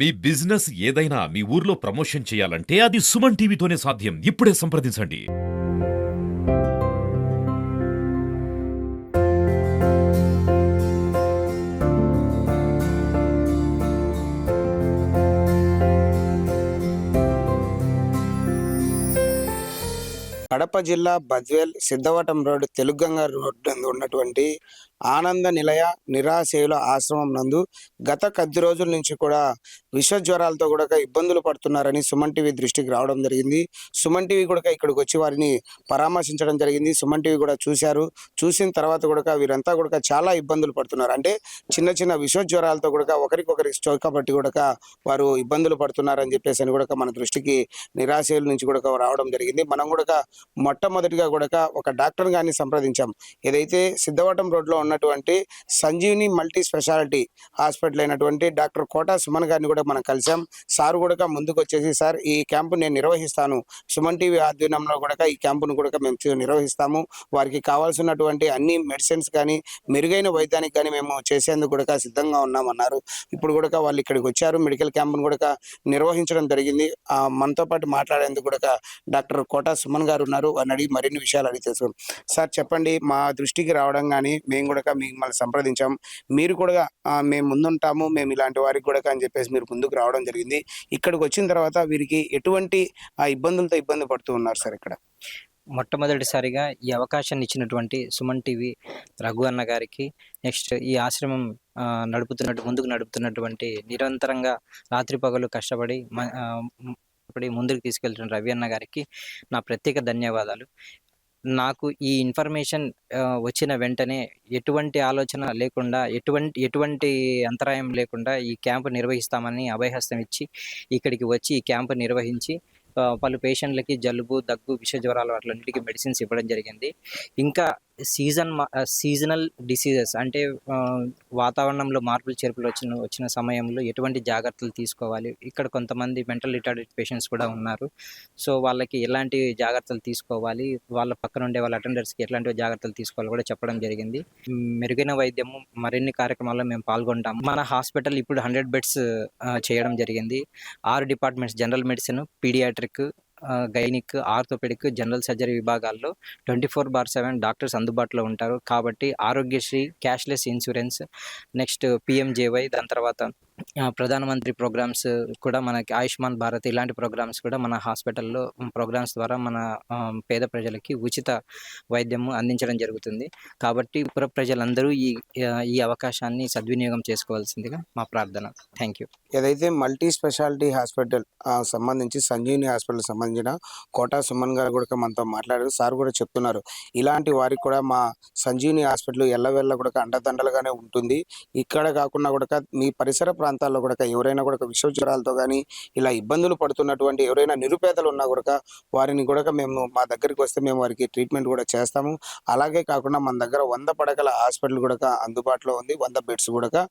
మీ business ఏదైనా మీ ఊర్లో promotion చేయాలంటే అది సుమన్ టీవీతోనే సాధ్యం. ఇప్పుడే సంప్రదించండి. కడప జిల్లా బద్వేల్ సిద్ధవటం రోడ్ తెలుగంగ రోడ్ నందు ఉన్నటువంటి ఆనంద నిలయ నిరాశయుల ఆశ్రమం నందు గత కొద్ది రోజుల నుంచి కూడా విష జ్వరాలతో కూడా ఇబ్బందులు పడుతున్నారని సుమన్ టీవీ దృష్టికి రావడం జరిగింది. సుమన్ టీవీ కూడా ఇక్కడికి వచ్చి వారిని పరామర్శించడం జరిగింది. సుమన్ టీవీ కూడా చూశారు. చూసిన తర్వాత కూడా వీరంతా కూడా చాలా ఇబ్బందులు పడుతున్నారు. అంటే చిన్న చిన్న విష జ్వరాలతో కూడా ఒకరికొకరికి చౌకబట్టి కూడా వారు ఇబ్బందులు పడుతున్నారని చెప్పేసి అని కూడా మన దృష్టికి నిరాశయుల నుంచి కూడా రావడం జరిగింది. మనం కూడా మొట్టమొదటిగా కూడా ఒక డాక్టర్ గారిని సంప్రదించాం. ఏదైతే సిద్ధవటం రోడ్లో ఉన్నటువంటి సంజీవిని మల్టీ స్పెషాలిటీ హాస్పిటల్ అయినటువంటి డాక్టర్ కోటా సుమన్ గారిని కూడా మనం కలిసాం. సార్ కూడా ముందుకు వచ్చేసి, సార్ ఈ క్యాంపు నేను నిర్వహిస్తాను, సుమన్ టీవీ ఆధ్వర్యంలో కూడా ఈ క్యాంపును కూడా మేము నిర్వహిస్తాము, వారికి కావాల్సినటువంటి అన్ని మెడిసిన్స్ కానీ మెరుగైన వైద్యానికి కానీ మేము చేసేందుకు కూడా సిద్ధంగా ఉన్నామన్నారు. ఇప్పుడు కూడా వాళ్ళు ఇక్కడికి వచ్చారు, మెడికల్ క్యాంపును కూడా నిర్వహించడం జరిగింది. మనతో పాటు మాట్లాడేందుకు కూడా డాక్టర్ కోటా సుమన్ గారు ఉన్నారు. వారిని అడిగి మరిన్ని విషయాలు అడిగి తెలుసు. సార్ చెప్పండి, మా దృష్టికి రావడం కానీ మేము కూడా మిమ్మల్ని సంప్రదించాం, మీరు కూడా మేము ముందుంటాము, మేము ఇలాంటి వారికి కూడా అని చెప్పేసి మీరు ముందుకు రావడం జరిగింది. ఇక్కడికి వచ్చిన తర్వాత వీరికి ఎటువంటి ఇబ్బందులతో ఇబ్బంది పడుతూ ఉన్నారు సార్? ఇక్కడ మొట్టమొదటిసారిగా ఈ అవకాశాన్ని ఇచ్చినటువంటి సుమన్ టీవీ రఘు అన్న గారికి, నెక్స్ట్ ఈ ఆశ్రమం ముందుకు నడుపుతున్నటువంటి నిరంతరంగా రాత్రి పగలు కష్టపడి ముందుకు తీసుకెళ్తున్న రవి అన్న గారికి నా ప్రత్యేక ధన్యవాదాలు. నాకు ఈ ఇన్ఫర్మేషన్ వచ్చిన వెంటనే ఎటువంటి ఆలోచన లేకుండా, ఎటువంటి అంతరాయం లేకుండా ఈ క్యాంపు నిర్వహిస్తామని అభయహస్తం ఇచ్చి ఇక్కడికి వచ్చి ఈ క్యాంపు నిర్వహించి పలు పేషెంట్లకి జలుబు, దగ్గు, విష జ్వరాలు అట్లన్నిటికీ మెడిసిన్స్ ఇవ్వడం జరిగింది. ఇంకా సీజనల్ డిసీజెస్ అంటే వాతావరణంలో మార్పులు చేర్పులు వచ్చిన సమయంలో ఎటువంటి జాగ్రత్తలు తీసుకోవాలి, ఇక్కడ కొంతమంది మెంటల్ రిటార్డెడ్ పేషెంట్స్ కూడా ఉన్నారు. సో వాళ్ళకి ఎలాంటి జాగ్రత్తలు తీసుకోవాలి, వాళ్ళ పక్కన ఉండే వాళ్ళ అటెండర్స్కి ఎలాంటి జాగ్రత్తలు తీసుకోవాలి కూడా చెప్పడం జరిగింది. మెరుగైన వైద్యము మరిన్ని కార్యక్రమాల్లో మేము పాల్గొంటాము. మన హాస్పిటల్ ఇప్పుడు 100 బెడ్స్ చేయడం జరిగింది. 6 departments, general medicine, paediatric, gynaec, orthopaedic, general surgery విభాగాల్లో 24/7 డాక్టర్స్ అందుబాటులో ఉంటారు. కాబట్టి Aarogyasri, cashless insurance, next PMJAY, దాని తర్వాత ప్రధానమంత్రి ప్రోగ్రామ్స్ కూడా, మనకి ఆయుష్మాన్ భారత్, ఇలాంటి ప్రోగ్రామ్స్ కూడా మన హాస్పిటల్లో ప్రోగ్రామ్స్ ద్వారా మన పేద ప్రజలకి ఉచిత వైద్యము అందించడం జరుగుతుంది. కాబట్టి పుర ప్రజలందరూ ఈ అవకాశాన్ని సద్వినియోగం చేసుకోవాల్సిందిగా మా ప్రార్థన. Thank you. ఏదైతే మల్టీ స్పెషాలిటీ హాస్పిటల్ సంబంధించి సంజీవిని హాస్పిటల్ సంబంధించిన కోటా సుమన్ గారు కూడా మనతో మాట్లాడారు. సార్ కూడా చెప్తున్నారు, ఇలాంటి వారికి కూడా మా సంజీవిని హాస్పిటల్ ఎల్లవెల్ల కూడా అండదండలుగానే ఉంటుంది. ఇక్కడ కాకుండా కూడా మీ పరిసర ప్రాంతాల్లో కూడా ఎవరైనా కూడా విష జ్వరాలతో కానీ ఇలా ఇబ్బందులు పడుతున్నటువంటి ఎవరైనా నిరుపేదలు ఉన్నా కూడా వారిని కూడా మేము మా దగ్గరికి వస్తే మేము వారికి ట్రీట్మెంట్ కూడా చేస్తాము. అలాగే కాకుండా మన దగ్గర 100 పడకల హాస్పిటల్ కూడా అందుబాటులో ఉంది, 100 బెడ్స్ కూడా.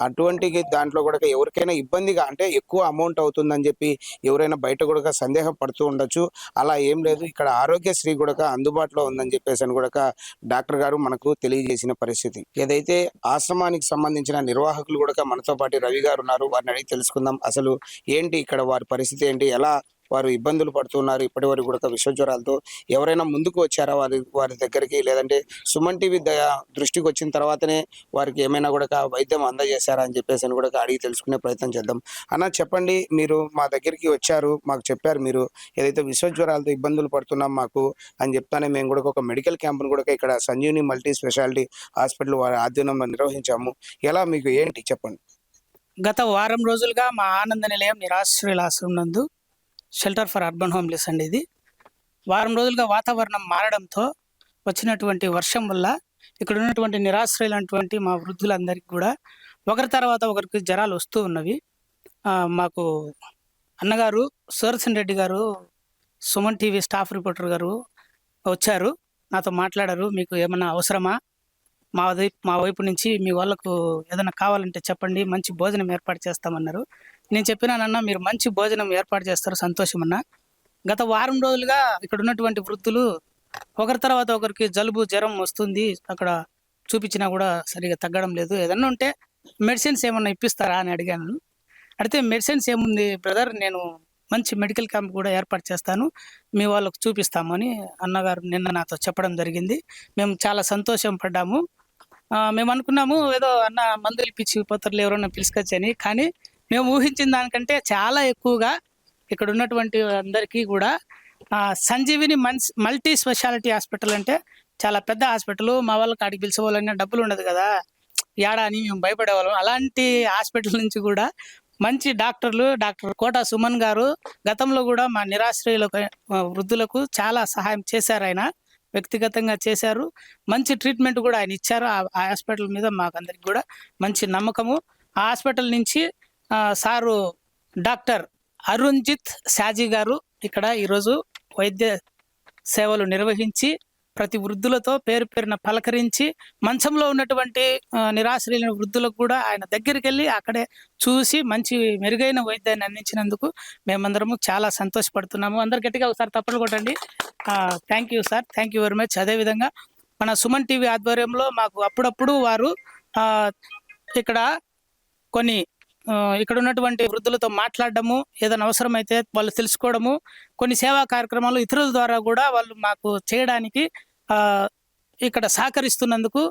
అటువంటి దాంట్లో కూడా ఎవరికైనా ఇబ్బందిగా, అంటే ఎక్కువ అమౌంట్ అవుతుందని చెప్పి ఎవరైనా బయట కూడా సందేహం పడుతూ ఉండొచ్చు. అలా ఏం లేదు, ఇక్కడ ఆరోగ్యశ్రీ కూడా అందుబాటులో ఉందని చెప్పేసి అని కూడా డాక్టర్ గారు మనకు తెలియజేసిన పరిస్థితి. ఏదైతే ఆశ్రమానికి సంబంధించిన నిర్వాహకులు కూడా మనతో పాటు రవి గారు ఉన్నారు, వారిని అడిగి తెలుసుకుందాం. అసలు ఏంటి ఇక్కడ వారి పరిస్థితి ఏంటి, ఎలా వారు ఇబ్బందులు పడుతున్నారు, ఇప్పటి వరకు కూడా విష జ్వరాలతో ఎవరైనా ముందుకు వచ్చారా వారి దగ్గరికి, లేదంటే సుమన్ టీవీ దృష్టికి వచ్చిన తర్వాతనే వారికి ఏమైనా కూడా వైద్యం అందజేశారా అని చెప్పేసి అని కూడా అడిగి తెలుసుకునే ప్రయత్నం చేద్దాం. అన్న చెప్పండి, మీరు మా దగ్గరికి వచ్చారు, మాకు చెప్పారు మీరు ఏదైతే విష జ్వరాలతో ఇబ్బందులు పడుతున్నాం మాకు అని చెప్తానే మేము కూడా ఒక మెడికల్ క్యాంపును కూడా ఇక్కడ సంజీవిని మల్టీ స్పెషాలిటీ హాస్పిటల్ వారి ఆధ్వర్యంలో నిర్వహించాము. ఎలా, మీకు ఏంటి చెప్పండి? గత వారం రోజులుగా మా ఆనంద నిలయం నిరాశ్రయుల ఆశ్రమం నందు షెల్టర్ ఫర్ అర్బన్ హోమ్లెస్ అండి. ఇది వారం రోజులుగా వాతావరణం మారడంతో వచ్చినటువంటి వర్షం వల్ల ఇక్కడ ఉన్నటువంటి నిరాశ్రయులైనటువంటి మా వృద్ధులందరికీ కూడా ఒకరి తర్వాత ఒకరికి జ్వరాలు వస్తూ ఉన్నవి. మాకు అన్నగారు సుదర్శన్ రెడ్డి గారు, సుమన్ టీవీ స్టాఫ్ రిపోర్టర్ గారు వచ్చారు, నాతో మాట్లాడారు. మీకు ఏమైనా అవసరమా, మా వైపు నుంచి మీ వాళ్ళకు ఏదైనా కావాలంటే చెప్పండి, మంచి భోజనం ఏర్పాటు చేస్తామన్నారు. నేను చెప్పినానన్నా, మీరు మంచి భోజనం ఏర్పాటు చేస్తారు, సంతోషం అన్న. గత వారం రోజులుగా ఇక్కడ ఉన్నటువంటి వృద్ధులు ఒకరి తర్వాత ఒకరికి జలుబు, జ్వరం వస్తుంది, అక్కడ చూపించినా కూడా సరిగా తగ్గడం లేదు, ఏదన్నా ఉంటే మెడిసిన్స్ ఏమన్నా ఇప్పిస్తారా అని అడిగాను. అయితే మెడిసిన్స్ ఏముంది బ్రదర్, నేను మంచి మెడికల్ క్యాంప్ కూడా ఏర్పాటు చేస్తాను, మీ వాళ్ళకు చూపిస్తాము అని అన్నగారు నిన్న నాతో చెప్పడం జరిగింది. మేము చాలా సంతోషం పడ్డాము. మేము అనుకున్నాము ఏదో అన్న మందులు ఇప్పించి పోతర్లు ఎవరైనా పిలుచుకొచ్చని, కానీ మేము ఊహించిన దానికంటే చాలా ఎక్కువగా ఇక్కడ ఉన్నటువంటి అందరికీ కూడా సంజీవిని మల్టీ స్పెషాలిటీ హాస్పిటల్ అంటే చాలా పెద్ద హాస్పిటల్. మా వాళ్ళకి అడిగి పిలిచేవాళ్ళన్నా డబ్బులు ఉండదు కదా, ఏడా అని మేము భయపడేవాళ్ళం. అలాంటి హాస్పిటల్ నుంచి కూడా మంచి డాక్టర్లు, డాక్టర్ కోట సుమన్ గారు గతంలో కూడా మా నిరాశ్రయులకు వృద్ధులకు చాలా సహాయం చేశారు. ఆయన వ్యక్తిగతంగా చేశారు, మంచి ట్రీట్మెంట్ కూడా ఆయన ఇచ్చారు. ఆ హాస్పిటల్ మీద మాకందరికి కూడా మంచి నమ్మకము. ఆ హాస్పిటల్ నుంచి సారు డాక్టర్ అరుణ్జిత్ షాజీ గారు ఇక్కడ ఈరోజు వైద్య సేవలు నిర్వహించి ప్రతి వృద్ధులతో పేరు పేరున పలకరించి మంచంలో ఉన్నటువంటి నిరాశ్రయులైన వృద్ధులకు కూడా ఆయన దగ్గరికి వెళ్ళి అక్కడే చూసి మంచి మెరుగైన వైద్యాన్ని అందించినందుకు మేమందరము చాలా సంతోషపడుతున్నాము. అందరు గట్టిగా ఒకసారి తప్పలు కొట్టండి. Thank you sir, thank you very much. అదేవిధంగా మన సుమన్ టీవీ ఆధ్వర్యంలో మాకు అప్పుడప్పుడు వారు ఇక్కడ కొన్ని ఇక్కడ ఉన్నటువంటి వృద్ధులతో మాట్లాడడము, ఏదైనా అవసరమైతే వాళ్ళు తెలుసుకోవడము, కొన్ని సేవా కార్యక్రమాలు ఇతరుల ద్వారా కూడా వాళ్ళు మాకు చేయడానికి ఇక్కడ సహకరిస్తున్నందుకు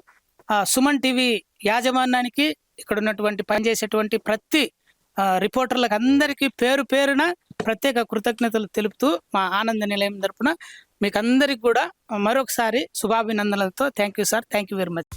సుమన్ టీవీ యాజమాన్యానికి, ఇక్కడ ఉన్నటువంటి పనిచేసేటువంటి ప్రతి రిపోర్టర్లకు అందరికీ పేరు పేరున ప్రత్యేక కృతజ్ఞతలు తెలుపుతూ మా ఆనంద నిలయం తరపున మీకు అందరికి కూడా మరొకసారి శుభాభినందనలతో thank you sir, thank you very much.